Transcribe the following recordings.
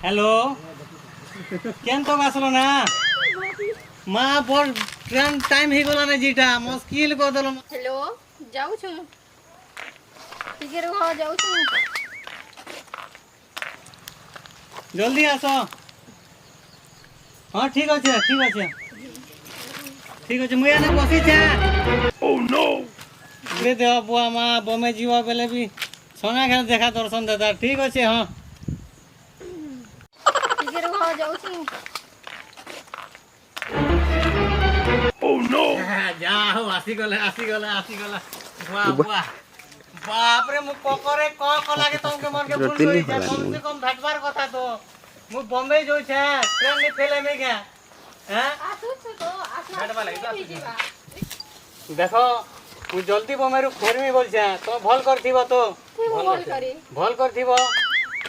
Hello केन तो आसलो ना माँ बोल ट्रेन टाइम ही गला रे जीटा मुश्किल को दलो। हेलो जाऊ छु ठीक रहो जाऊ छु जल्दी आसो। हाँ ठीक अच्छे ठीक अच्छे मुझे ना बसी छे। ओह नो रे देव बुआ माँ बमे जीवा बेले भी सोना खेल देखा दर्शन देता ठीक अच्छे। हाँ ठीक रहो जाऊ छु। ओह नो जाओ आसी गला बुआ बुआ बाप रे मु कोकरे क कला के तुमके मन के भूल गई छे कम से कम भेटबार कथा तो मु बॉम्बे जो छे ट्रेन में फेले में गया हैं आसु छु तो आसु भेटबा लागि तो देखो मु जल्दी बॉम्बे रु फेरमी बोल छे तो भल करथिबो तो भल करथिबो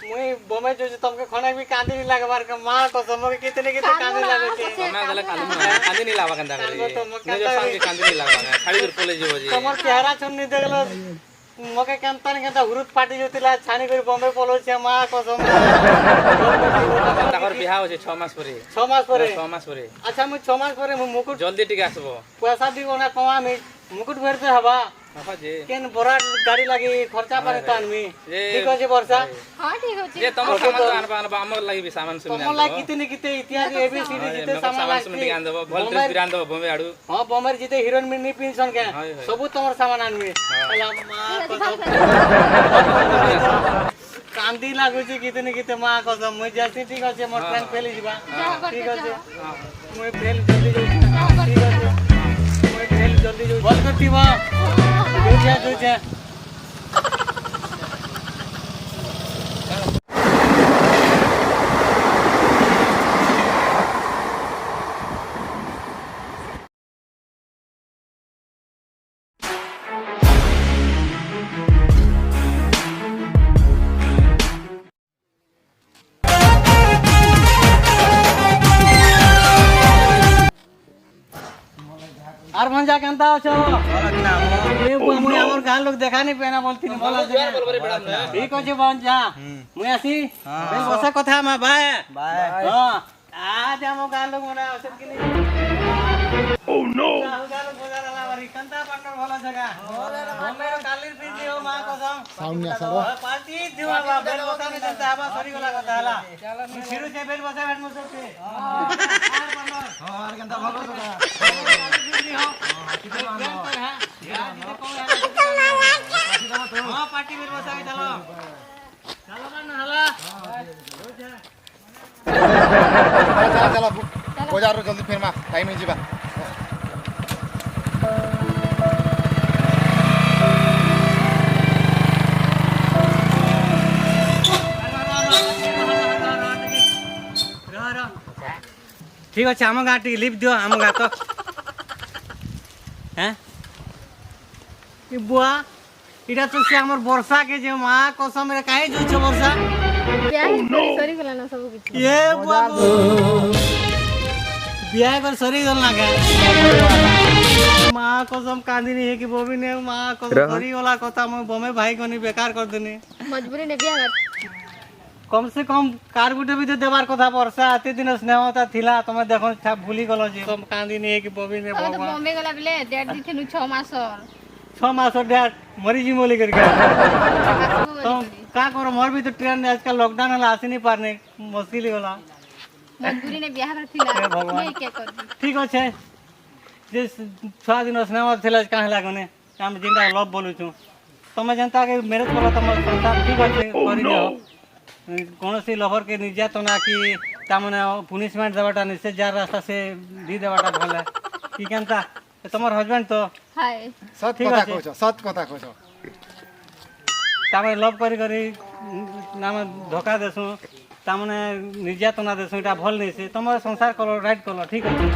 मुई बॉम्बे जो तुमके खणे भी कांदी नहीं लागबार के मां को समके कितने कांदी लागे छे समय गले कांदी नहीं लावा कंदा करी ने जो संग कांदी नहीं लावा खाली दूर पोले जीवो जी तमर चेहरा छन नहीं देखलो मके केनता नहीं केनता हुरुत फाटी जोतिला छानी कर बॉम्बे पलो छे मां को सम ताकर बियाह होचे 6 मास परे 6 मास परे अच्छा मु 6 मास परे मु मुकुट जल्दी टिके आसबो पैसा दिबो ना कमा में मुकुट भेरते हवा हां जी केन बड़ा गाड़ी लागी खर्चा पानी तानमी ठीक अछि वर्षा। हां ठीक अछि ये तमर सामान तो आनबा हमर लागि भी सामान सुन तमर लागि कितने इत्यादि एबीसीडी जिते सामान लागि सुन आन देबो भल ड्रेस बिरान देबो बॉम्बे आडू। हां बॉम्बे जिते हीरोइन मिनी पिनसन के सब तमर सामान आनमी अला मां कांदी लागु छी कितने मां कसम मुई जैसी ठीक अछि मोर ट्रेन फेली जीवा ठीक अछि मुई फेल जल्दी जो ठीक अछि मुई फेल जल्दी जो बोल करतीबा जो जा आर भंजा केनता अछो ए बुआ मुई हमर गां लोग देखा नहीं पेना बोलथिनी बोला ठीक अछि भंजा मुई आसी बेल बसा कथा मा बाय हां आज हम गां लोग मने असन कि नहीं ओह नो गां लोग बजार आला बारी केनता पार्टनर भला जगह हमर कालीर पीजी हो मां कसम साउंड सरो पार्टी दिवा बा बेल बसा में जनता आबा सरी गला कथा हला फिरू से बेल बसा बैठ मुसते आर पार्टनर हां आर केनता भलो जगह हाँ पार्टी में बसा चलो चलो ना हला चलो बाजार जल्दी फिर मा टाइम ही जीवा ठीक अच्छे आम गाँ टी लिफ्ट दियो आम गाँ तो हैं बुआ इटा तो से हमर वर्षा के जे मां कसम रे काहे जो छ वर्षा सरी गला ना सब किछ ये बुआ बियाह कर सरी गल ना का मां कसम कांदिनी है कि बोबी ने मां कसम सरी वाला कथा मैं बमे भाई कोनी बेकार कर देनी मजबूरी ने बियाह कम से कम कार गुटे भी देबार कथा वर्षा आते दिन स्नेहता थिला तमे देखो भूली गलो जे कम कांदिनी है कि बोबी ने तो बॉम्बे गला बिले डेट दिथनु 6 मास 6 मास डेट मरी जी मोली करके तो का करो मोर भी तो ट्रेन आजकल लॉकडाउन हला आसी नहीं पारने मुश्किल होला मजबूरी ने बियाह करथिला नहीं के कर ठीक अच्छे जे 6 दिन स्नेह थिला काहे लागने हम जिंदा लव बोलू छु तमे जनता के मैरिज करो तम संसार ठीक अच्छे करि जाओ कौन सी लवर के निर्यातना की तामने पुनिशमेंट देवाटा निश्चय जार रास्ता से दी देवाटा भले की केनता तमर हस्बैंड तो हाय सत कथा कहछो तामे लव करी नाम धोखा देसु तामने निर्यातना देसु एटा भल नहीं से तमर संसार करो राइट करो ठीक अछि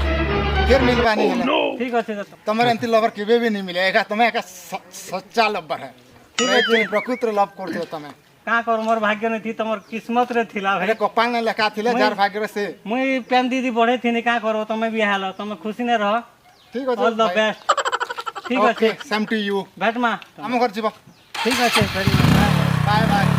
फिर मिलबानी है ठीक अछि तमरे अंति लवर केबे भी नहीं मिलेगा तमे एक सच्चा लवर है ठीक है प्रकृति लव करथो तमे का कर मोर भाग्य नहीं थी तमर किस्मत रे थिला भाई कपाल ने लेखा थिले जार भाग्य रे से मुई पेन दीदी बढ़े थी का करो तमे भी हालो तमे खुशी ने रह ठीक है ऑल द बेस्ट ठीक ओके सेम टू यू बैठ मा हम घर जीवा ठीक है बाय बाय।